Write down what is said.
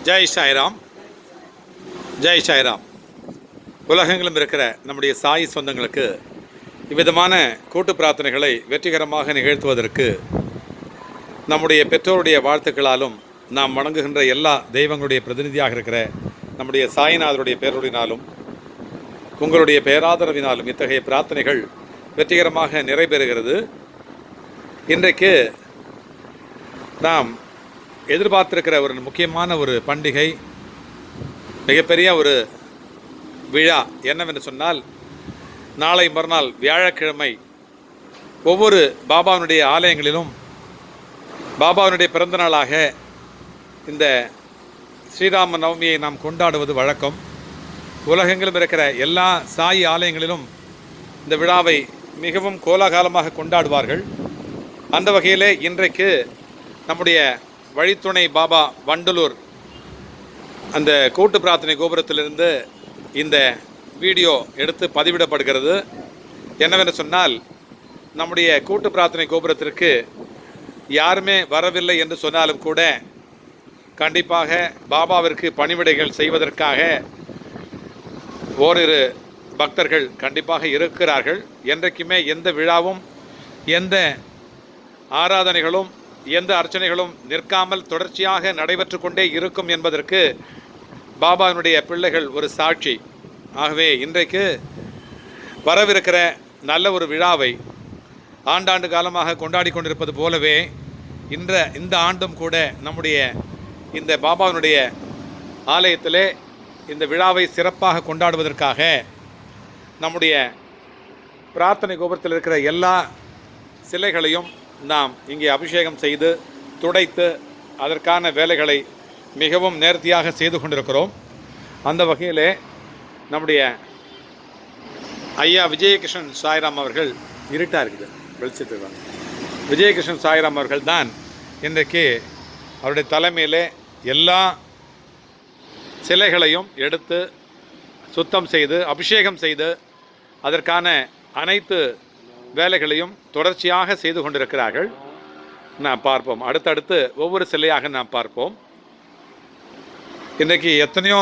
ஜெய் சாய்ராம். ஜெய் சாய்ராம். உலகெங்கிலும் இருக்கிற நம்முடைய சாய் சொந்தங்களுக்கு இவ்விதமான கூட்டு பிரார்த்தனைகளை வெற்றிகரமாக நிகழ்த்துவதற்கு நம்முடைய பெற்றோருடைய வாழ்த்துக்களாலும் நாம் வணங்குகின்ற எல்லா தெய்வங்களுடைய பிரதிநிதியாக இருக்கிற நம்முடைய சாய்நாதருடைய பேரொழினாலும் உங்களுடைய பேராதரவினாலும் இத்தகைய பிரார்த்தனைகள் வெற்றிகரமாக நிறைவேறுகிறது. இன்றைக்கு நாம் எதிர்பார்த்திருக்கிற ஒரு முக்கியமான ஒரு பண்டிகை, மிகப்பெரிய ஒரு விழா என்னவென்று சொன்னால், நாளை மறுநாள் வியாழக்கிழமை ஒவ்வொரு பாபாவினுடைய ஆலயங்களிலும் பாபாவினுடைய பிறந்த நாளாக இந்த ஸ்ரீராம நவமியை நாம் கொண்டாடுவது வழக்கம். உலகெங்கிலும் இருக்கிற எல்லா சாய் ஆலயங்களிலும் இந்த விழாவை மிகவும் கோலாகலமாக கொண்டாடுவார்கள். அந்த வகையிலே இன்றைக்கு நம்முடைய வழித்துணை பாபா வண்டலூர் அந்த கூட்டு பிரார்த்தனை கோபுரத்திலிருந்து இந்த வீடியோ எடுத்து பதிவிடப்படுகிறது. என்னவென்று சொன்னால், நம்முடைய கூட்டு பிரார்த்தனை கோபுரத்திற்கு யாருமே வரவில்லை என்று சொன்னாலும் கூட கண்டிப்பாக பாபாவிற்கு பணிவிடைகள் செய்வதற்காக ஓரிரு பக்தர்கள் கண்டிப்பாக இருக்கிறார்கள். என்றைக்குமே எந்த விழாவும் எந்த ஆராதனைகளும் எந்த அர்ச்சனைகளும் நிற்காமல் தொடர்ச்சியாக நடைபெற்று கொண்டே இருக்கும் என்பதற்கு பாபாவினுடைய பிள்ளைகள் ஒரு சாட்சி. ஆகவே இன்றைக்கு வரவிருக்கிற நல்ல ஒரு விழாவை ஆண்டாண்டு காலமாக கொண்டாடி கொண்டிருப்பது போலவே இந்த ஆண்டும் கூட நம்முடைய இந்த பாபாவினுடைய ஆலயத்திலே இந்த விழாவை சிறப்பாக கொண்டாடுவதற்காக நம்முடைய பிரார்த்தனை கோபுரத்தில் இருக்கிற எல்லா சிலைகளையும் நாம் இங்கே அபிஷேகம் செய்து துடைத்து அதற்கான வேலைகளை மிகவும் நேர்த்தியாக செய்து கொண்டிருக்கிறோம். அந்த வகையிலே நம்முடைய ஐயா விஜயகிருஷ்ணன் சாய்ராம் அவர்கள், இருட்டாக இருக்குது வெளிச்சத்துக்கு, விஜயகிருஷ்ணன் சாய்ராம் அவர்கள் தான் இன்றைக்கு அவருடைய தலைமையிலே எல்லா சிலைகளையும் எடுத்து சுத்தம் செய்து அபிஷேகம் செய்து அதற்கான அனைத்து வேலைகளையும் தொடர்ச்சியாக செய்து கொண்டிருக்கிறார்கள். நாம் பார்ப்போம், அடுத்தடுத்து ஒவ்வொரு சிலையாக நாம் பார்ப்போம். இன்றைக்கு எத்தனையோ